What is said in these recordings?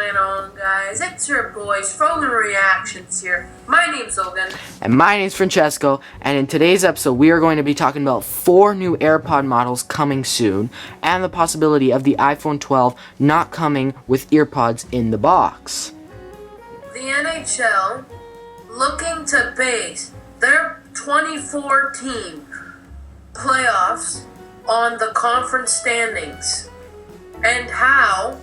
going on, guys? It's your boys, Frozen Reactions here. My name's Logan. And my name's Francesco, and in today's episode we are going to be talking about 4 new AirPod models coming soon, and the possibility of the iPhone 12 not coming with EarPods in the box. The NHL looking to base their 2014 playoffs on the conference standings, and how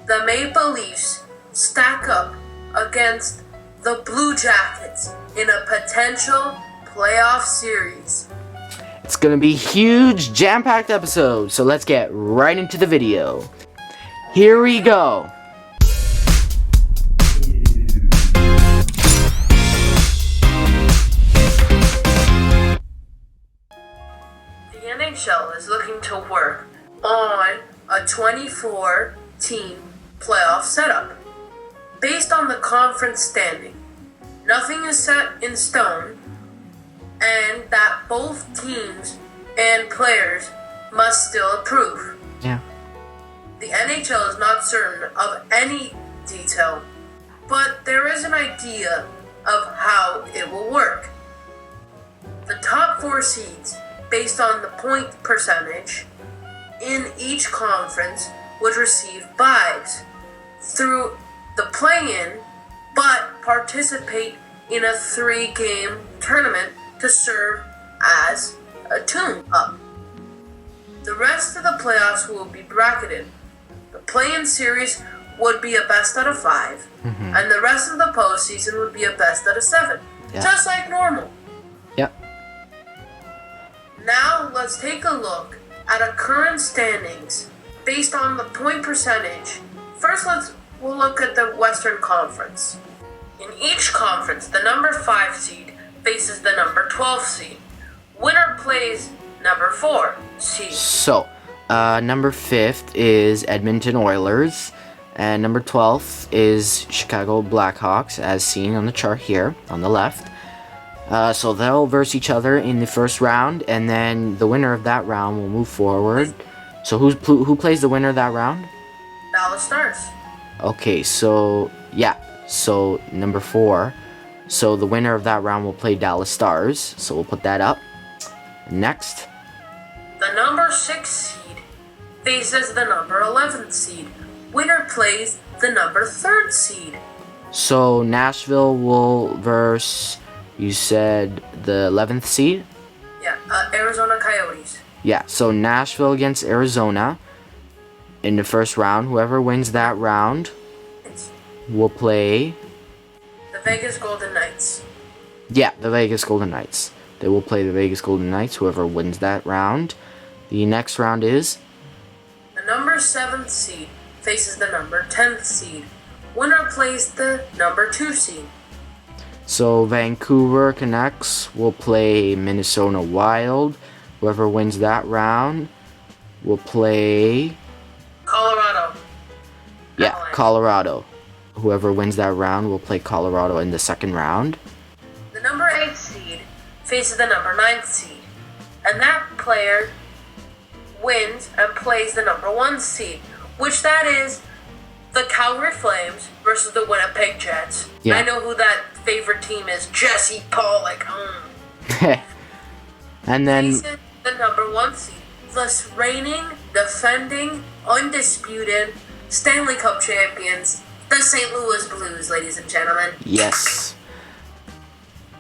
the Maple Leafs stack up against the Blue Jackets in a potential playoff series. It's gonna be a huge, jam-packed episode, so let's get right into the video. Here we go. The NHL is looking to work on a 24-team playoff setup based on the conference standing. Nothing is set in stone, and that both teams and players must still approve. Yeah. The NHL is not certain of any detail, but there is an idea of how it will work. The top 4 seeds, based on the point percentage in each conference, would receive byes through the play-in, but participate in a 3-game tournament to serve as a tune-up. The rest of the playoffs will be bracketed. The play-in series would be a best out of 5, and the rest of the postseason would be a best out of 7, just like normal. Yep. Now let's take a look at a current standings based on the point percentage. First, we'll look at the Western Conference. In each conference, the number 5 seed faces the number 12 seed. Winner plays number 4 seed. So, number 5th is Edmonton Oilers, and number 12th is Chicago Blackhawks, as seen on the chart here on the left. So they'll verse each other in the first round, and then the winner of that round will move forward. So who plays the winner of that round? Dallas Stars. Okay, so yeah, so number 4. So the winner of that round will play Dallas Stars. So we'll put that up. Next. The number 6 seed faces the number 11th seed. Winner plays the number 3rd seed. So Nashville will verse, you said, the 11th seed? Yeah, Arizona Coyotes. Yeah, so Nashville against Arizona in the first round. Whoever wins that round will play The Vegas Golden Knights. Yeah, the Vegas Golden Knights. They will play the Vegas Golden Knights, whoever wins that round. The next round is The number 7th seed faces the number 10th seed. Winner plays the number 2 seed. So Vancouver Canucks will play Minnesota Wild. Whoever wins that round will play Colorado. Yeah, Avalanche. Colorado. Whoever wins that round will play Colorado in the second round. The number 8th seed faces the number 9th seed, and that player wins and plays the number 1 seed, which that is the Calgary Flames versus the Winnipeg Jets. Yeah. I know who that favorite team is, Jesse Pollock. And then Faces the number 1 seed, the reigning, defending, undisputed Stanley Cup champions, the St. Louis Blues, ladies and gentlemen. yes.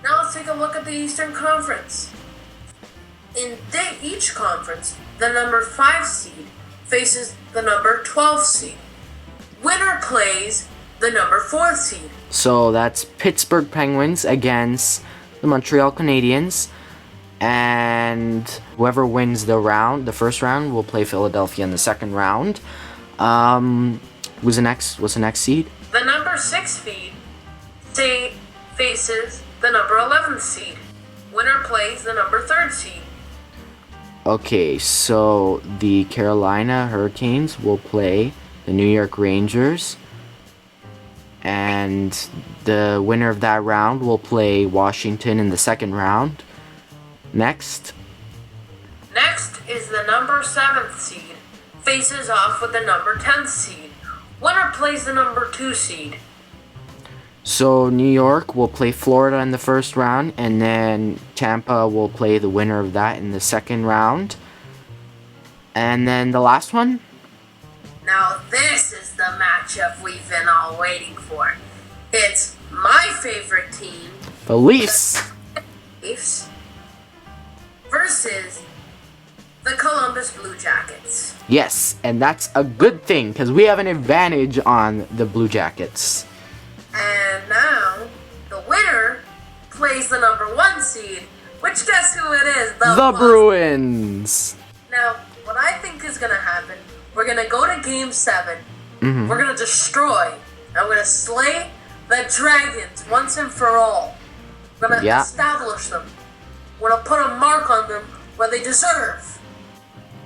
Now let's take a look at the Eastern Conference. In each conference, the number 5 seed faces the number 12 seed. Winner plays the number 4th seed. So that's Pittsburgh Penguins against the Montreal Canadiens. And whoever wins the first round will play Philadelphia in the second round. What's the next seed? The number 6 seed faces the number 11th seed. Winner plays the number 3rd seed. Okay, so the Carolina Hurricanes will play the New York Rangers. And the winner of that round will play Washington in the second round. Next is the number 7th seed faces off with the number 10th seed. Winner plays the number 2 seed. So New York will play Florida in the first round, and then Tampa will play the winner of that in the second round. And then the last one? Now this is the matchup we've been all waiting for. It's my favorite team, The Leafs. Leafs, versus the Columbus Blue Jackets. Yes, and that's a good thing because we have an advantage on the Blue Jackets. And now, the winner plays the number 1 seed, which guess who it is? The Bruins. Now, what I think is going to happen, we're going to go to Game 7. Mm-hmm. We're going to destroy, and we're going to slay the Dragons once and for all. We're going to establish them. We're going to put a mark on them where they deserve.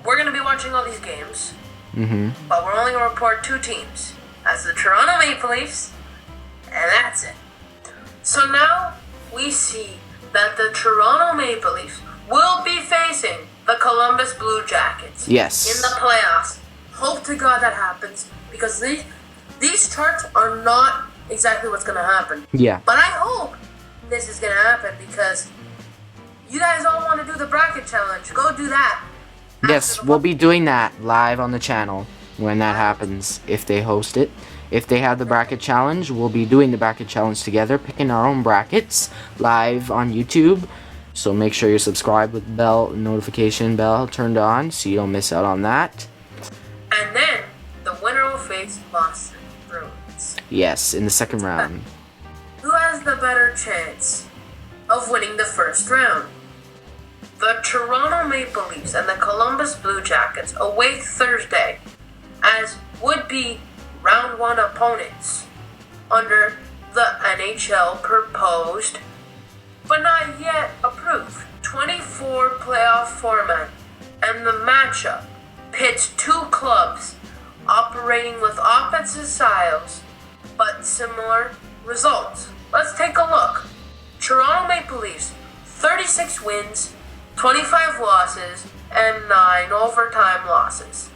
We're going to be watching all these games, but we're only going to report 2 teams. That's the Toronto Maple Leafs, and that's it. So now we see that the Toronto Maple Leafs will be facing the Columbus Blue Jackets in the playoffs. Hope to God that happens, because these charts are not exactly what's going to happen. Yeah. But I hope this is going to happen, because you guys all want to do the bracket challenge. Go do that. Yes, we'll be doing that live on the channel when that happens, if they host it. If they have the bracket challenge, we'll be doing the bracket challenge together, picking our own brackets live on YouTube. So make sure you're subscribed with notification bell turned on so you don't miss out on that. And then the winner will face Boston Bruins. Yes, in the second round. Who has the better chance of winning the first round? The Toronto Maple Leafs and the Columbus Blue Jackets await Thursday as would-be round 1 opponents under the NHL proposed, but not yet approved, 24 playoff format, and the matchup pits 2 clubs operating with opposite styles but similar results. Let's take a look. Toronto Maple Leafs, 36 wins, 25 losses, and 9 overtime losses.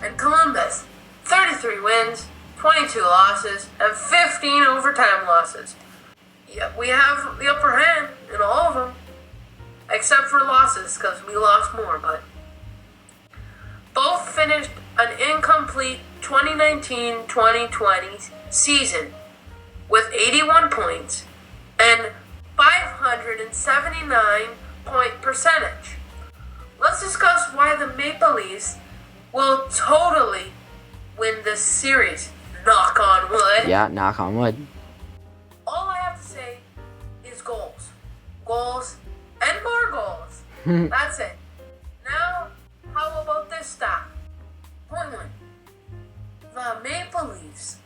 And Columbus, 33 wins, 22 losses, and 15 overtime losses. Yeah, we have the upper hand in all of them, except for losses, because we lost more, but both finished an incomplete 2019-2020 season with 81 points and 579 point percentage. Let's discuss why the Maple Leafs will totally win this series. Knock on wood. Yeah, knock on wood. All I have to say is goals. Goals and more goals. That's it. Now, how about this stat? Point 1. The Maple Leafs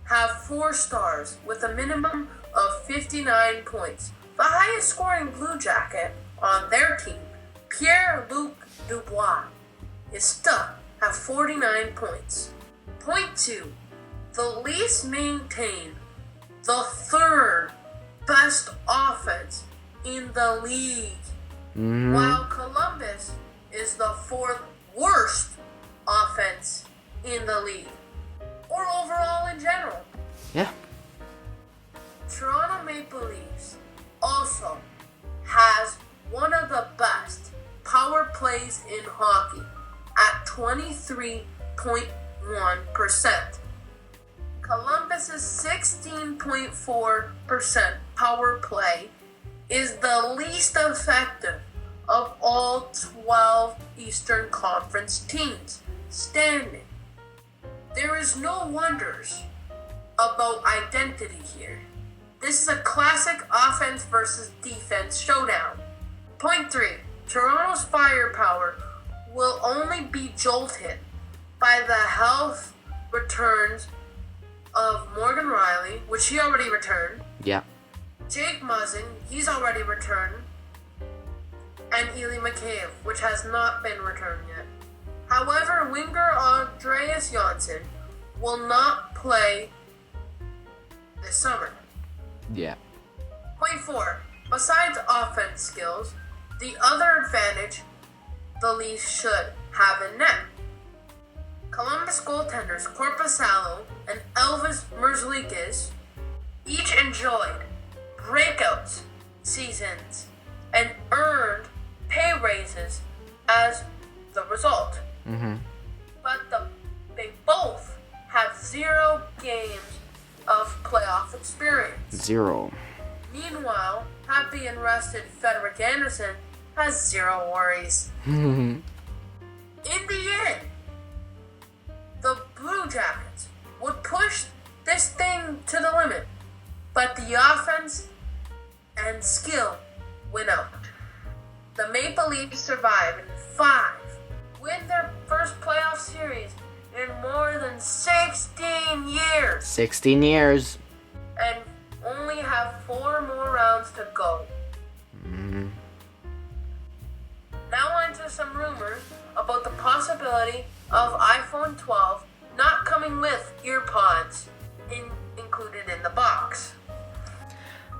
have 4 stars with a minimum of 59 points. The highest scoring Blue Jacket on their team, Pierre-Luc Dubois, is stuck at 49 points. Point 2. The Leafs maintain the 3rd best offense in the league, while Columbus is the 4th worst offense in the league, or overall in general. Yeah. Toronto Maple Leafs also has one of the best power plays in hockey at 23.1%. Columbus's 16.4% power play is the least effective of all 12 Eastern Conference teams standing. There is no wonders about identity here. This is a classic offense versus defense showdown. Point 3. Toronto's firepower will only be jolted by the health returns of Morgan Riley, which he already returned. Yeah. Jake Muzzin, he's already returned. And Ely McCabe, which has not been returned yet. However, winger Andreas Janssen will not play this summer. Yeah. Point 4. Besides offense skills, the other advantage the Leafs should have in net Columbus goaltenders Korpisalo and Elvis Merzlikis each enjoyed breakout seasons and earned pay raises as the result. But they both have 0 games of playoff experience. 0. Meanwhile, happy and rested Frederick Anderson has 0 worries. In the end, the Blue Jackets would push this thing to the limit, but the offense and skill win out. The Maple Leafs survive in 5, win their first playoff series in more than 16 years. 16 years. And only have 4 more rounds to go. Now on to some rumors about the possibility of iPhone 12 not coming with EarPods included in the box.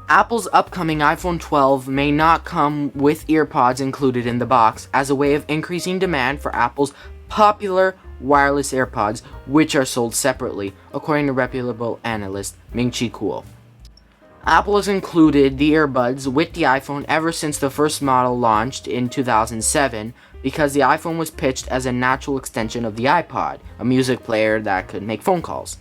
Apple's upcoming iPhone 12 may not come with EarPods included in the box as a way of increasing demand for Apple's popular wireless AirPods, which are sold separately, according to reputable analyst Ming-Chi Kuo. Apple has included the earbuds with the iPhone ever since the first model launched in 2007 because the iPhone was pitched as a natural extension of the iPod, a music player that could make phone calls.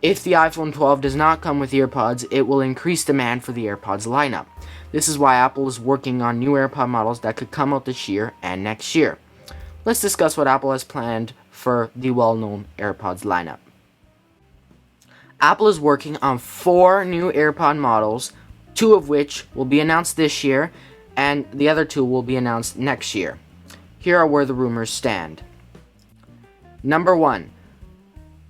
If the iPhone 12 does not come with EarPods, it will increase demand for the AirPods lineup. This is why Apple is working on new AirPod models that could come out this year and next year. Let's discuss what Apple has planned for the well-known AirPods lineup. Apple is working on 4 new AirPod models, 2 of which will be announced this year, and the other 2 will be announced next year. Here are where the rumors stand. Number 1.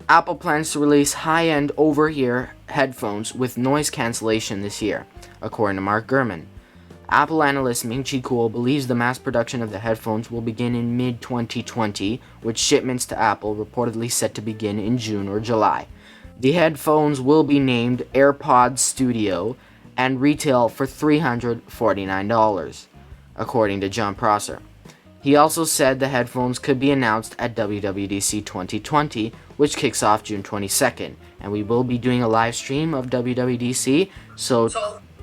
Apple plans to release high-end over-ear headphones with noise cancellation this year, according to Mark Gurman. Apple analyst Ming-Chi Kuo believes the mass production of the headphones will begin in mid-2020, with shipments to Apple reportedly set to begin in June or July. The headphones will be named AirPods Studio and retail for $349, according to John Prosser. He also said the headphones could be announced at WWDC 2020, which kicks off June 22nd, and we will be doing a live stream of WWDC, so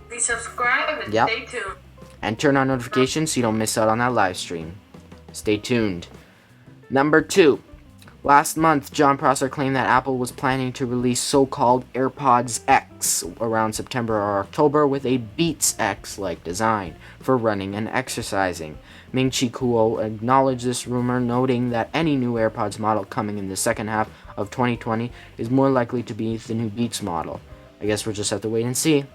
please subscribe and stay tuned. And turn on notifications so you don't miss out on that live stream. Stay tuned. Number 2. Last month, John Prosser claimed that Apple was planning to release so-called AirPods X around September or October with a Beats X-like design for running and exercising. Ming-Chi Kuo acknowledged this rumor, noting that any new AirPods model coming in the second half of 2020 is more likely to be the new Beats model. I guess we'll just have to wait and see.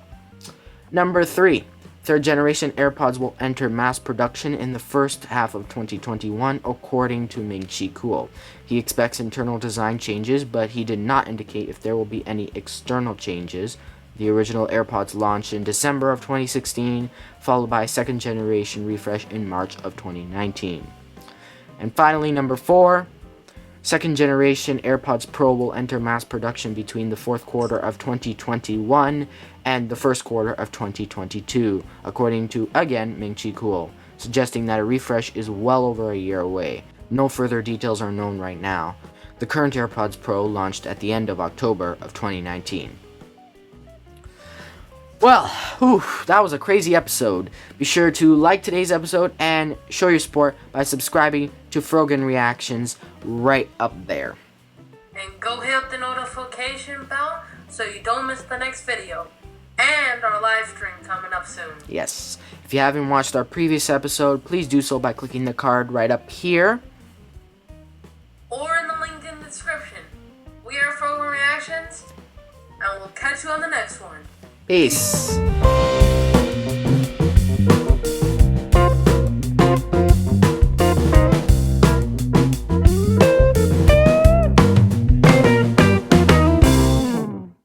Number 3. Third-generation AirPods will enter mass production in the first half of 2021, according to Ming-Chi Kuo. He expects internal design changes, but he did not indicate if there will be any external changes. The original AirPods launched in December of 2016, followed by a second-generation refresh in March of 2019. And finally, number 4. Second-generation AirPods Pro will enter mass production between the fourth quarter of 2021 and the first quarter of 2022, according to, again, Ming-Chi Kuo, suggesting that a refresh is well over a year away. No further details are known right now. The current AirPods Pro launched at the end of October of 2019. Well, that was a crazy episode. Be sure to like today's episode and show your support by subscribing to Frogan Reactions right up there. And go hit the notification bell so you don't miss the next video. And our live stream coming up soon. Yes. If you haven't watched our previous episode, please do so by clicking the card right up here. Or in the link in the description. We are Frogan Reactions, and we'll catch you on the next one. Peace.